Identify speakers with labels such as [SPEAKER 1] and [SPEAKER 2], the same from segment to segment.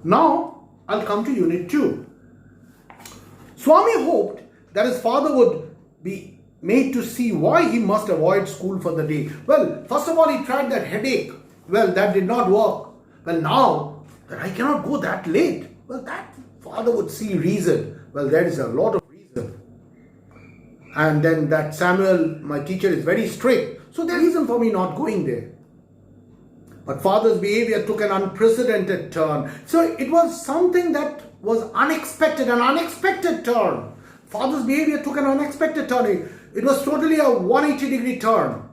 [SPEAKER 1] Now, I'll come to Unit 2. Swami hoped that his father would be made to see why he must avoid school for the day. Well, first of all, he tried that headache. Well, that did not work. Well, now that I cannot go that late, well, that father would see reason. Well, there is a lot of reason. And then that Samuel, my teacher, is very strict. So there is reason for me not going there. But father's behavior took an unprecedented turn. So it was something that was unexpected, an unexpected turn. Father's behavior took an unexpected turn. It was totally a 180-degree turn.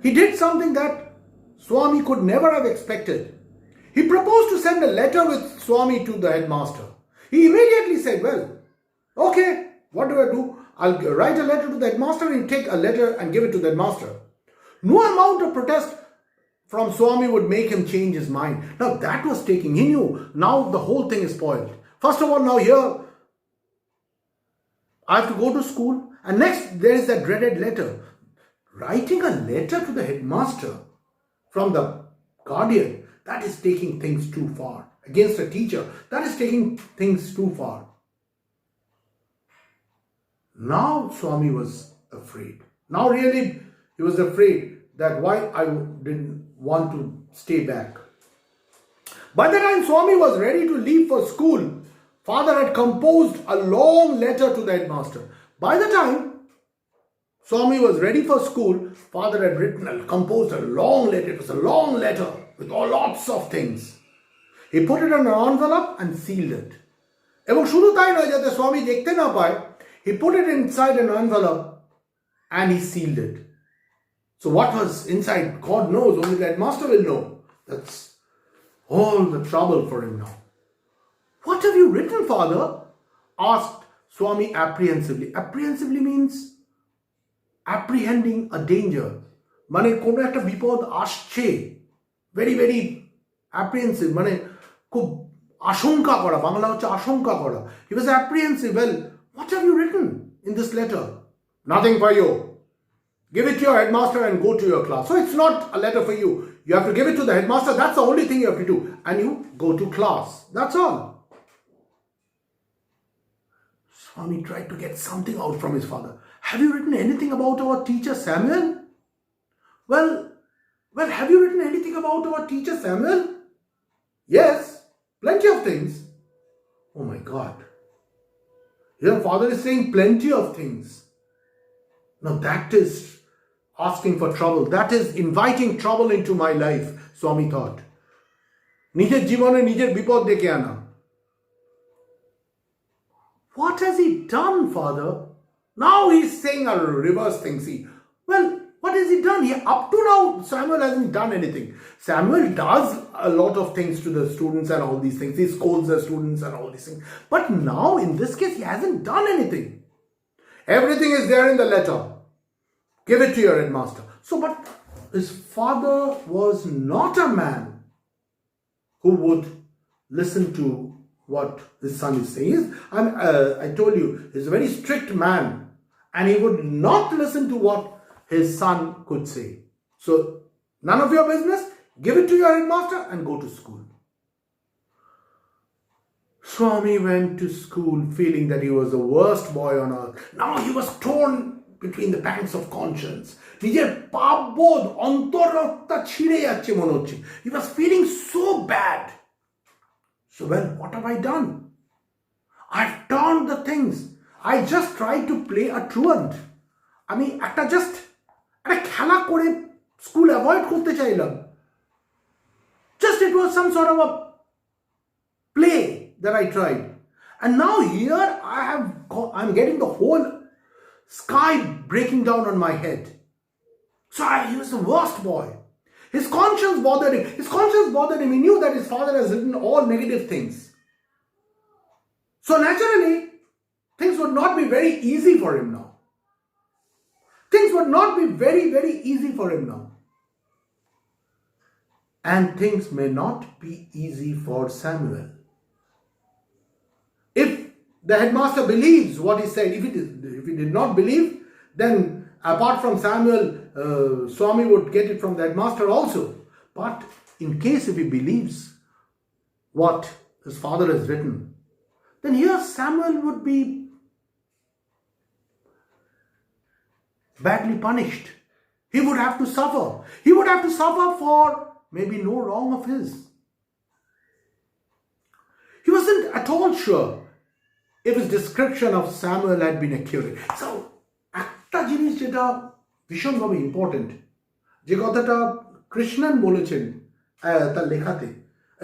[SPEAKER 1] He did something that Swami could never have expected. He proposed to send a letter with Swami to the headmaster. He immediately said, well, okay, what do? I'll write a letter to the headmaster and take a letter and give it to the headmaster. No amount of protest from Swami would make him change his mind. Now that was taking. He knew now the whole thing is spoiled. First of all, now here I have to go to school, and next there is that dreaded letter. Writing a letter to the headmaster from the guardian, that is taking things too far. Against a teacher, that is taking things too far. Now Swami was afraid. Now really he was afraid that why I didn't want to stay back. By the time Swami was ready to leave for school, father had composed a long letter to the headmaster. By the time Swami was ready for school, father had composed a long letter. It was a long letter with lots of things. He put it in an envelope and sealed it. এবং শুধু তাই নয়, যাতে স্বামী দেখতে না পায়, he put it inside an envelope and he sealed it. So what was inside, God knows, only the headmaster will know. That's all the trouble for him now. What have you written, father? Asked Swami apprehensively. Apprehensively means apprehending a danger. মানে কোনো একটা বিপদ আসছে. Very, very apprehensive. মানে খুব আশঙ্কা করা. বাংলা হচ্ছে আশঙ্কা করা. He was apprehensive. Well, what have you written in this letter? Nothing for you. Give it to your headmaster and go to your class. So it's not a letter for you. You have to give it to the headmaster. That's the only thing you have to do. And you go to class. That's all. Swami tried to get something out from his father. Have you written anything about our teacher Samuel? Well, have you written anything about our teacher Samuel? Yes, plenty of things. Oh my God. Your father is saying plenty of things. Now that is asking for trouble. That is inviting trouble into my life, Swami thought. নিজের জীবনে নিজের বিপদ ডেকে আনা. What has he done, father? Now he's saying a reverse thing. See, well, what has he done? Up to now, Samuel hasn't done anything. Samuel does a lot of things to the students and all these things. He scolds the students and all these things. But now, in this case, he hasn't done anything. Everything is there in the letter. Give it to your headmaster. So, but his father was not a man who would listen to what his son is saying. I told you, he's a very strict man, and he would not listen to what his son could say. So, none of your business. Give it to your headmaster and go to school. Swami went to school feeling that he was the worst boy on earth. Now he was torn between the pangs of conscience. নিজের পাপবোধ অন্তরটা ছিঁড়ে যাচ্ছে মনে হচ্ছে. He was feeling so bad. So well, what have I done? I've done the things. I just tried to play a truant. আমি একটা খেলা করে স্কুল অ্যাভয়েড করতে চাইলাম. Just it was some sort of a play that I tried. And now here I'm getting the whole sky breaking down on my head. So he was the worst boy. His conscience bothered him. He knew that his father has written all negative things. So naturally, things would not be very easy for him now. Things would not be very, very easy for him now. And things may not be easy for Samuel. If the headmaster believes what he said, if he did not believe, then apart from Samuel, Swami would get it from the headmaster also. But in case if he believes what his father has written, then here Samuel would be badly punished. He would have to suffer. He would have to suffer for maybe no wrong of his. He wasn't at all sure if his description of Samuel had been accurate. So, একটা জিনিস যেটা ভীষণভাবে important, যে কথাটা কৃষ্ণন বলেছেন তার লেখাতে,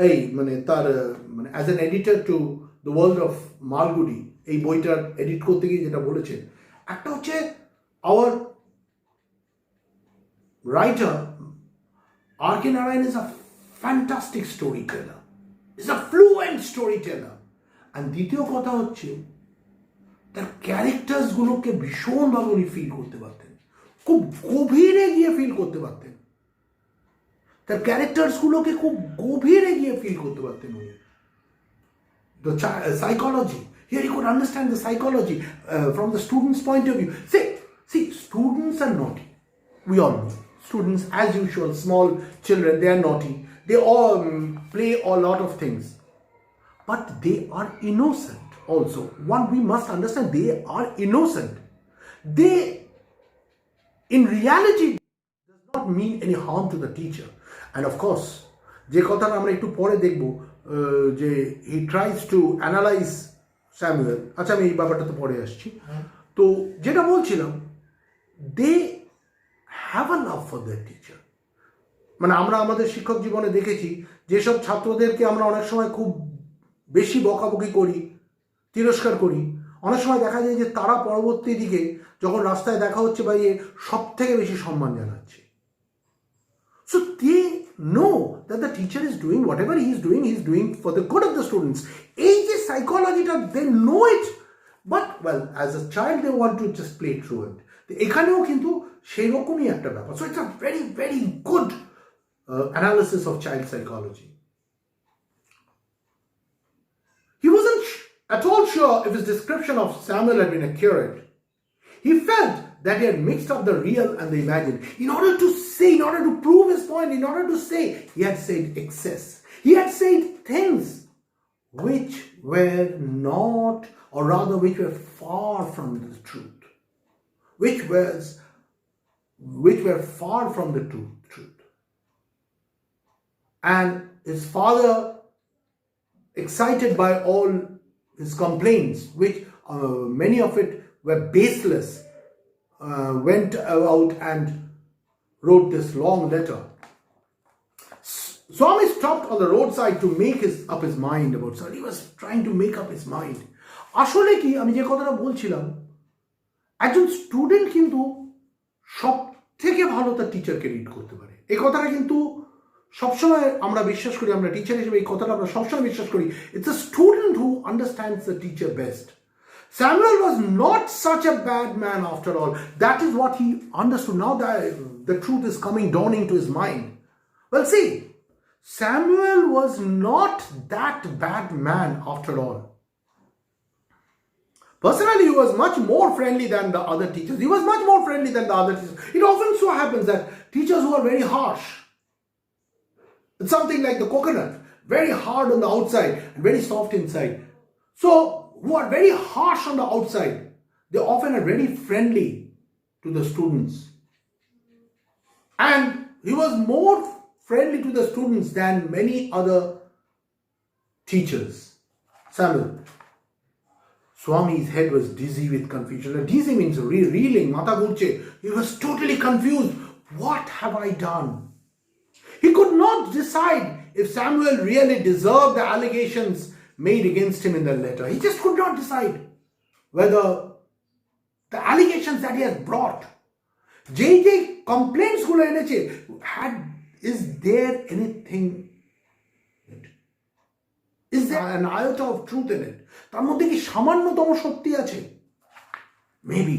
[SPEAKER 1] এই তার as an editor to the world of Malgudi, এই বইটার এডিট করতে গিয়ে যেটা বলেছেন, একটা হচ্ছে our writer R.K. Narayan is a fantastic storyteller. He's a fluent storyteller. And দ্বিতীয় কথা হচ্ছে তার ক্যারেক্টার্স গুলোকে ভীষণভাবে উনি ফিল করতে পারতেন, খুব গভীরে গিয়ে ফিল করতে পারতেন, তার ক্যারেক্টার্স গুলোকে খুব গভীরে গিয়ে ফিল করতে পারতেন উনি। The psychology. Here you could understand the psychology from the student's point of view. See, students are naughty. We all know. Students, as usual, small children, they are naughty. They all play a lot of things. But they are innocent also. One, we must understand, they are innocent. They, in reality, does not mean any harm to the teacher. And of course, যে কথাটা আমরা একটু পরে দেখব, যে he tries to analyze Samuel. আচ্ছা, আমি এই ব্যাপারটা তো পরে আসছি। তো যেটা বলছিলাম, they have a love for their teacher. আমরা আমাদের শিক্ষক জীবনে দেখেছি যেসব ছাত্রদেরকে আমরা অনেক সময় খুব বেশি বকাবকি করি, তিরস্কার করি, অনেক সময় দেখা যায় যে তারা পরবর্তী দিকে যখন রাস্তায় দেখা হচ্ছে বা সব থেকে বেশি সম্মান জানাচ্ছে। So they know that the teacher is doing whatever he is doing for the good of the students. এই যে সাইকোলজিটা, they know it, but well, as a child they want to just play truant. এখানেও কিন্তু সেই রকমই একটা ব্যাপার। So it's a very, very good analysis of child psychology. He wasn't at all sure if his description of Samuel had been accurate. He felt that he had mixed up the real and the imagined. In order to prove his point, in order to say, he had said excess. He had said things which were not, or rather which were far from the truth. Which were far from the truth. And his father, excited by all his complaints, which many of it were baseless, went out and wrote this long letter. Swami stopped on the roadside to make up his mind about something. He was trying to make up his mind. আসলে কি, আমি যে কথাটা বলছিলাম, একজন student কিন্তু সব থেকে ভালো তার টিচারকে রিড করতে পারে। এই কথাটা কিন্তু সবসময় আমরা বিশ্বাস করি, আমরা টিচার হিসেবে এই কথাটা আমরা সবসময় বিশ্বাস করি। It's a student who understands the teacher best. Samuel was not such a bad man after all. That is what he understood. Now that the truth is dawning to his mind. Well, see, Samuel was not that bad man after all. Personally, he was much more friendly than the other teachers. He was much more friendly than the other teachers. It often so happens that teachers who are very harsh, it's something like the coconut, very hard on the outside and very soft inside. So, who are very harsh on the outside, they often are very friendly to the students. And he was more friendly to the students than many other teachers. Samuel. Swami's head was dizzy with confusion. Dizzy means reeling, mata ghurche. He was totally confused. What have I done? He could not decide if Samuel really deserved the allegations made against him in the letter. He just could not decide whether the allegations that he has brought, JJ complaints gulo eneche, is there anything, is there an iota of truth in it? তার মধ্যে কি সামান্যতম সত্যি আছে? Maybe.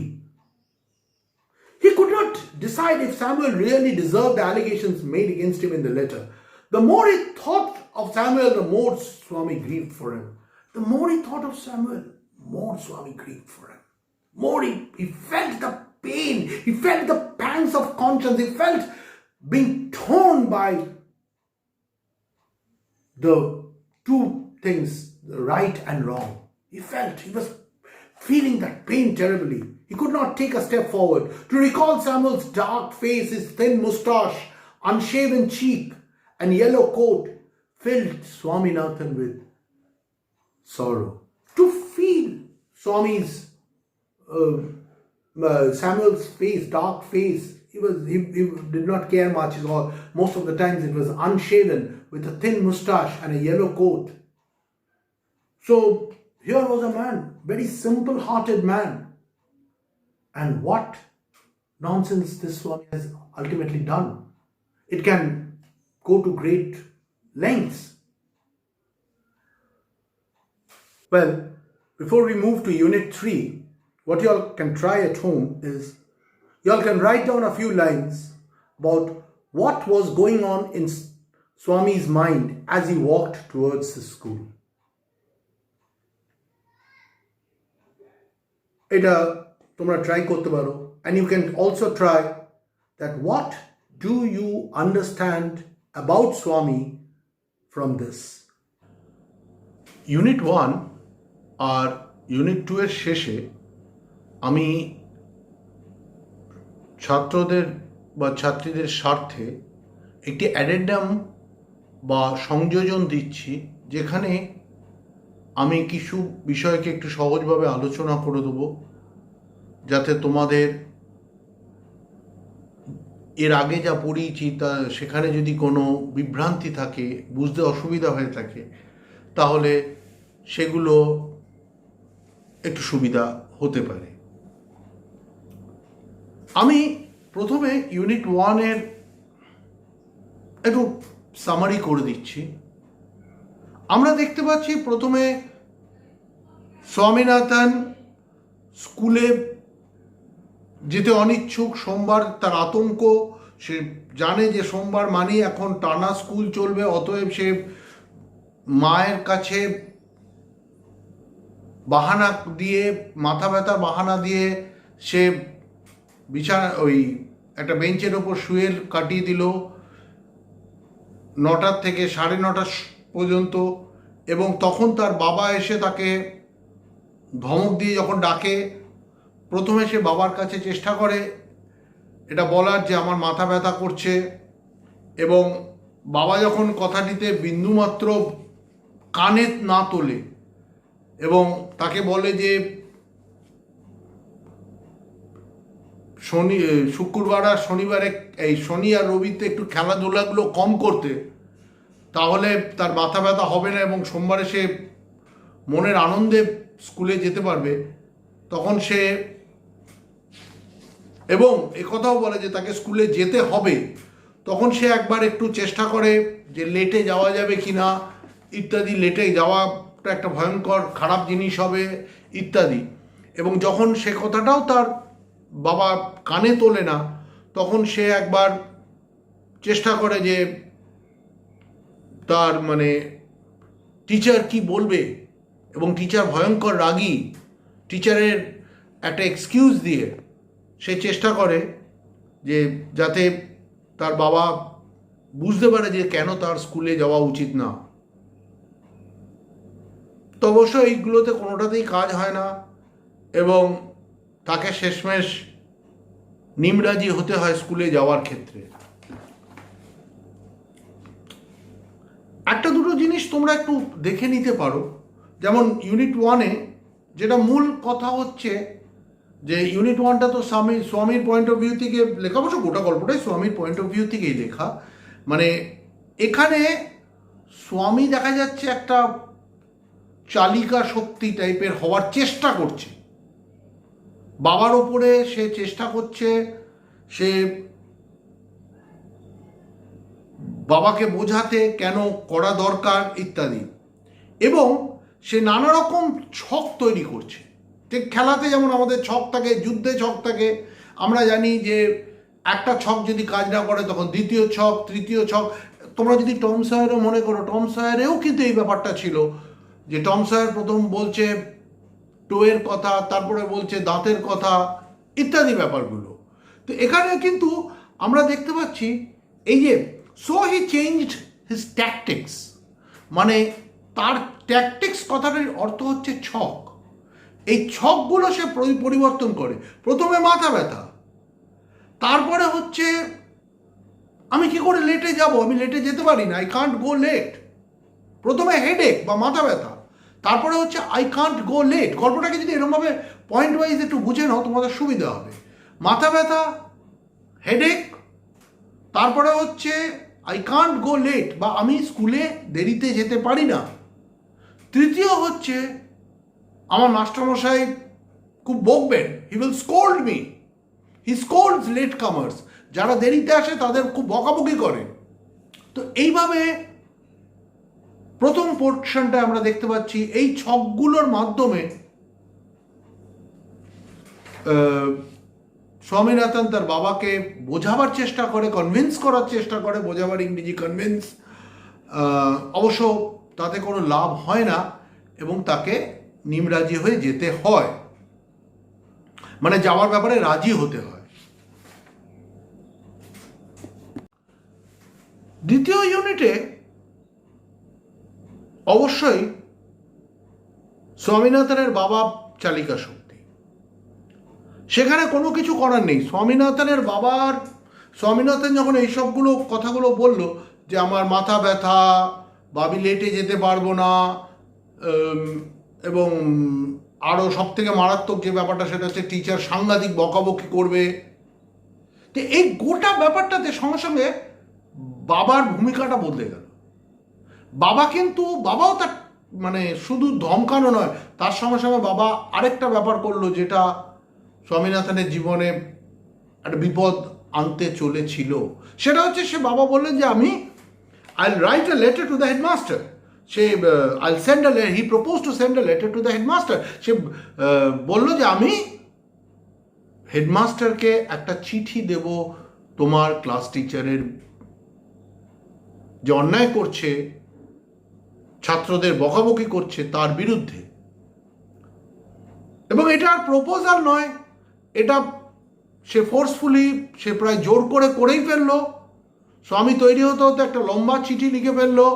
[SPEAKER 1] He could not decide if Samuel really deserved the allegations made against him in the letter. The more he thought of Samuel, the more Swami grieved for him. The more he thought of Samuel, more Swami grieved for him. More he felt the pain, he felt the pangs of conscience, he felt being torn by the two things, right and wrong. He was feeling that pain terribly. He could not take a step forward. To recall Samuel's dark face, his thin moustache, unshaven cheek, and yellow coat filled Swaminathan with sorrow. To feel Samuel's face, dark face, he did not care much at all. Most of the times it was unshaven with a thin moustache and a yellow coat. So here was a man, very simple-hearted man. And what nonsense this Swami has ultimately done. It can go to great lengths. Well, before we move to Unit 3, what you all can try at home is, you all can write down a few lines about what was going on in Swami's mind as he walked towards the school. তোমরা try করতে পারো, and you can also try that what do you understand about Swami from this. Unit 1 R Unit 2 এর শেষে আমি ছাত্রদের বা ছাত্রীদের স্বার্থে একটি অ্যাডেন্ডাম বা সংযোজন দিচ্ছি, যেখানে আমি কিছু বিষয়কে একটু সহজভাবে আলোচনা করে দেবো, যাতে তোমাদের এর আগে যা পড়িয়েছি তা সেখানে যদি কোনো বিভ্রান্তি থাকে, বুঝতে অসুবিধা হয়ে থাকে, তাহলে সেগুলো একটু সুবিধা হতে পারে। আমি প্রথমে Unit 1 এর একটু সামারি করে দিচ্ছি। আমরা দেখতে পাচ্ছি প্রথমে স্বামীনাথন স্কুলে যেতে অনিচ্ছুক। সোমবার তার আতঙ্ক, সে জানে যে সোমবার মানেই এখন টানা স্কুল চলবে, অতএব সে মায়ের কাছে বাহানা দিয়ে, মাথা ব্যথার বাহানা দিয়ে সে বিছানা ওই একটা বেঞ্চের ওপর শুয়ে কাটিয়ে দিল 9টা থেকে 9:30 পর্যন্ত। এবং তখন তার বাবা এসে তাকে ধমক দিয়ে যখন ডাকে, প্রথমে সে বাবার কাছে চেষ্টা করে এটা বলার যে আমার মাথা ব্যথা করছে, এবং বাবা যখন কথাটিতে বিন্দুমাত্র কানে না তোলে এবং তাকে বলে যে শুক্রবার আর শনিবারে, এই শনি আর রবিতে একটু খেলাধুলাগুলো কম করতে, তাহলে তার মাথা ব্যথা হবে না এবং সোমবারে সে মনের আনন্দে স্কুলে যেতে পারবে, তখন সে, এবং একথাও বলে যে তাকে স্কুলে যেতে হবে, তখন সে একবার একটু চেষ্টা করে যে লেটে যাওয়া যাবে কিনা ইত্যাদি। লেটে যাওয়াটা একটা ভয়ঙ্কর খারাপ জিনিস হবে ইত্যাদি। এবং যখন সে কথাটাও তার বাবা কানে তোলে না, তখন সে একবার চেষ্টা করে যে তার টিচার কি বলবে, এবং টিচার ভয়ঙ্কর রাগী, টিচারের একটা এক্সকিউজ দিয়ে সে চেষ্টা করে যে যাতে তার বাবা বুঝতে পারে যে কেন তার স্কুলে যাওয়া উচিত না। তো অবশ্য এইগুলোতে কোনোটাতেই কাজ হয় না এবং তাকে শেষমেশ নিমরাজি হতে হয় স্কুলে যাওয়ার ক্ষেত্রে। একটা দুটো জিনিস তোমরা একটু দেখে নিতে পারো, যেমন Unit 1-এ যেটা মূল কথা হচ্ছে যে Unit 1টা তো স্বামীর পয়েন্ট অফ ভিউ থেকে লেখা, অবশ্য গোটা গল্পটাই স্বামীর পয়েন্ট অফ ভিউ থেকেই লেখা। এখানে স্বামী দেখা যাচ্ছে একটা চালিকা শক্তি টাইপের হওয়ার চেষ্টা করছে, বাবার ওপরে সে চেষ্টা করছে, সে বাবাকে বোঝাতে কেন করা দরকার ইত্যাদি, এবং সে নানা রকম ছক তৈরি করছে। ঠিক খেলাতে যেমন আমাদের ছক থাকে, যুদ্ধে ছক থাকে, আমরা জানি যে একটা ছক যদি কাজ না করে তখন দ্বিতীয় ছক, তৃতীয় ছক। তোমরা যদি টম সয়ারও মনে করো, টম সয়ারেও কিন্তু এই ব্যাপারটা ছিল যে টম সয়ার প্রথম বলছে টোয়ের কথা, তারপরে বলছে দাঁতের কথা ইত্যাদি ব্যাপারগুলো। তো এখানে কিন্তু আমরা দেখতে পাচ্ছি এই যে so he changed his tactics, তার ট্যাকটিক্স কথাটির অর্থ হচ্ছে ছক। এই ছকগুলো সে পরিবর্তন করে। প্রথমে মাথা ব্যথা, তারপরে হচ্ছে আমি কি করে লেটে যাব, আমি লেটে যেতে পারি না, আই কান্ট গো লেট। প্রথমে হেডেক বা মাথা ব্যথা, তারপরে হচ্ছে আই কান্ট গো লেট। গল্পটাকে যদি এরকমভাবে পয়েন্ট ওয়াইজ একটু বুঝে নাও তোমাদের সুবিধা হবে। মাথা ব্যথা, হেডেক, তারপরে হচ্ছে আই কান্ট গো লেট বা আমি স্কুলে দেরিতে যেতে পারি না। তৃতীয় হচ্ছে আমার মাস্টারমশাই খুব বকবেন, he will scold me, he scolds latecomers, যারা দেরিতে আসে তাদের খুব বকাবকি করে। তো এইভাবে প্রথম পোর্শনটা আমরা দেখতে পাচ্ছি এই ছকগুলোর মাধ্যমে স্বামীনাথন তার বাবাকে বোঝাবার চেষ্টা করে, কনভিন্স করার চেষ্টা করে, বোঝাবার ইংরেজি কনভিন্স। অবশ্য তাতে কোনো লাভ হয় না এবং তাকে নিমরাজি হয়ে যেতে হয়, মানে যাওয়ার ব্যাপারে রাজি হতে হয়। দ্বিতীয় ইউনিটে অবশ্যই স্বামীনাথনের বাবা চালিকা শক্তি, সেখানে কোনো কিছু করার নেই। স্বামীনাথন যখন এই সবগুলো কথাগুলো বলল যে আমার মাথা ব্যথা বা আমি লেটে যেতে পারবো না, এবং আরও সব থেকে মারাত্মক যে ব্যাপারটা সেটা হচ্ছে টিচার সাংঘাতিক বকাবকি করবে, তো এই গোটা ব্যাপারটাতে সঙ্গে সঙ্গে বাবার ভূমিকাটা বদলে গেল। বাবাও তার মানে শুধু ধমকানো নয়, তার সঙ্গে সঙ্গে বাবা আরেকটা ব্যাপার করলো যেটা স্বামীনাথনের জীবনে একটা বিপদ আনতে চলেছিল। সেটা হচ্ছে সে বাবা বললেন যে আমি I'll write a letter to the headmaster. He proposed to send a letter to the headmaster. সে বলল যে আমি হেডমাস্টারকে একটা চিঠি দেব তোমার ক্লাস টিচারের যে অন্যায় করছে, ছাত্রদের বকাবকি করছে তার বিরুদ্ধে। এবং এটা আর প্রপোজাল নয়, এটা সে ফোর্সফুলি, সে প্রায় জোর করেই ফেললো। স্বামী তৈরি হতে হতে একটা লম্বা চিঠি লিখে ফেললো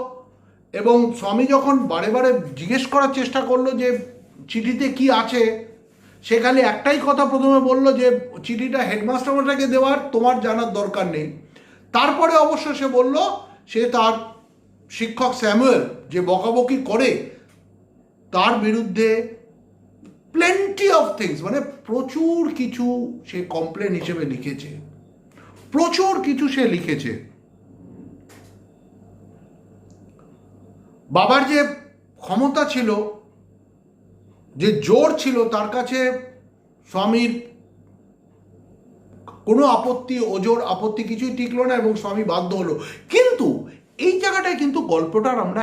[SPEAKER 1] এবং স্বামী যখন বারে বারে জিজ্ঞেস করার চেষ্টা করলো যে চিঠিতে কি আছে, সে খালি একটাই কথা প্রথমে বলল যে চিঠিটা হেডমাস্টারমশাইকে দেওয়ার তোমার জানার দরকার নেই। তারপরে অবশ্য সে বলল সে তার শিক্ষক স্যামুয়েল যে বকাবকি করে তার বিরুদ্ধে প্লেন্টি অফ থিংস, মানে প্রচুর কিছু সে কমপ্লেন হিসেবে লিখেছে, প্রচুর কিছু সে লিখেছে। বাবার যে ক্ষমতা ছিল, যে জোর ছিল, তার কাছে স্বামীর কোনো ওজোর আপত্তি কিছুই টিকলো না এবং স্বামী বাধ্য হলো। কিন্তু এই জায়গাটায় কিন্তু গল্পটার আমরা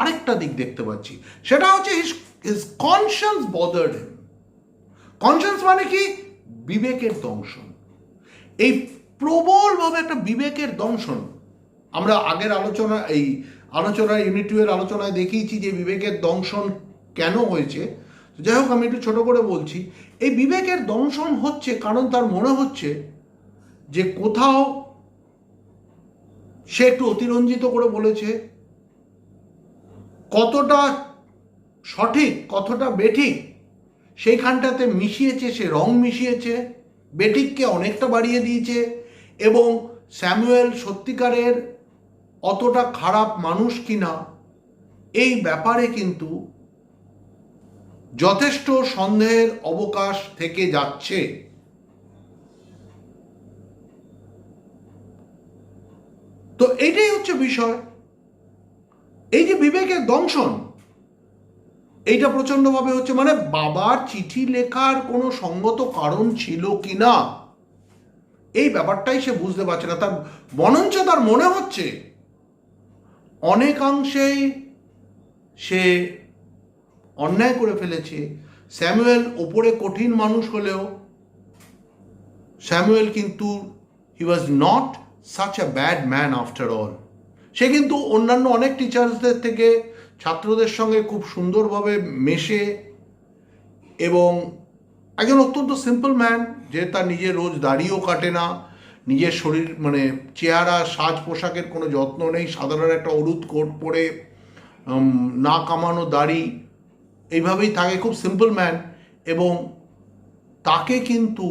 [SPEAKER 1] আরেকটা দিক দেখতে পাচ্ছি, সেটা হচ্ছে his conscience bothered him. Conscience মানে কি? বিবেকের দংশন। এই প্রবলভাবে একটা বিবেকের দংশন আমরা আগের আলোচনায় ইউনিট 2 এর আলোচনায় দেখিয়েছি যে বিবেকের দংশন কেন হয়েছে। যাই হোক, আমি একটু ছোট করে বলছি। এই বিবেকের দংশন হচ্ছে কারণ তার মনে হচ্ছে যে কোথাও সে একটু অতিরঞ্জিত করে বলেছে, কতটা সঠিক কতটা বেঠিক সেইখানটাতে মিশিয়েছে, সে রং মিশিয়েছে, বেঠিককে অনেকটা বাড়িয়ে দিয়েছে এবং স্যামুয়েল সত্যিকারের অতটা খারাপ মানুষ কিনা এই ব্যাপারে কিন্তু যথেষ্ট সন্দেহের অবকাশ থেকে যাচ্ছে। তো এটাই হচ্ছে বিষয়। এই যে বিবেকের দংশন, এইটা প্রচন্ডভাবে হচ্ছে, মানে বাবার চিঠি লেখার কোনো সঙ্গত কারণ ছিল কিনা এই ব্যাপারটাই সে বুঝতে পারছে না। তার বরঞ্চ তার মনে হচ্ছে অনেকাংশেই সে অন্যায় করে ফেলেছে। স্যামুয়েল ওপরে কঠিন মানুষ হলেও স্যামুয়েল কিন্তু he was not such a bad man after all. সে কিন্তু অন্যান্য অনেক টিচার্সদের থেকে ছাত্রদের সঙ্গে খুব সুন্দরভাবে মেশে এবং একজন অত্যন্ত সিম্পল ম্যান, যে তার নিজের রোজ দাড়িও কাটে না, নিজের শরীর মানে চেহারা সাজ পোশাকের কোনো যত্ন নেই, সাধারণ একটা হলুদ কোট পরে
[SPEAKER 2] না কামানো দাড়ি, এইভাবেই থাকে, খুব সিম্পল ম্যান। এবং তাকে কিন্তু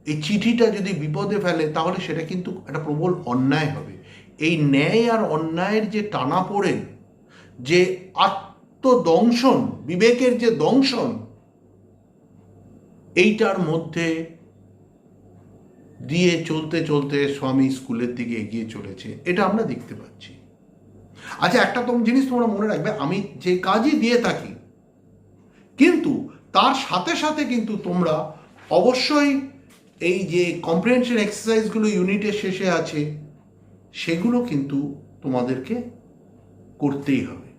[SPEAKER 2] এই চিঠিটা যদি বিপদে ফেলে তাহলে সেটা কিন্তু একটা প্রবল অন্যায় হবে। এই ন্যায় আর অন্যায়ের যে টানাপোড়েন, যে আত্মদংশন, বিবেকের যে দংশন, এইটার মধ্যে দিয়ে চলতে চলতে স্বামী স্কুলের দিকে এগিয়ে চলেছে, এটা আমরা দেখতে পাচ্ছি। আচ্ছা, একটা জিনিস তোমরা মনে রাখবে, আমি যে কাজই দিয়ে থাকি কিন্তু তার সাথে সাথে কিন্তু তোমরা অবশ্যই এই যে কম্প্রিহেনশন এক্সারসাইজগুলো ইউনিটের শেষে আছে, সেগুলো কিন্তু তোমাদেরকে করতেই হবে।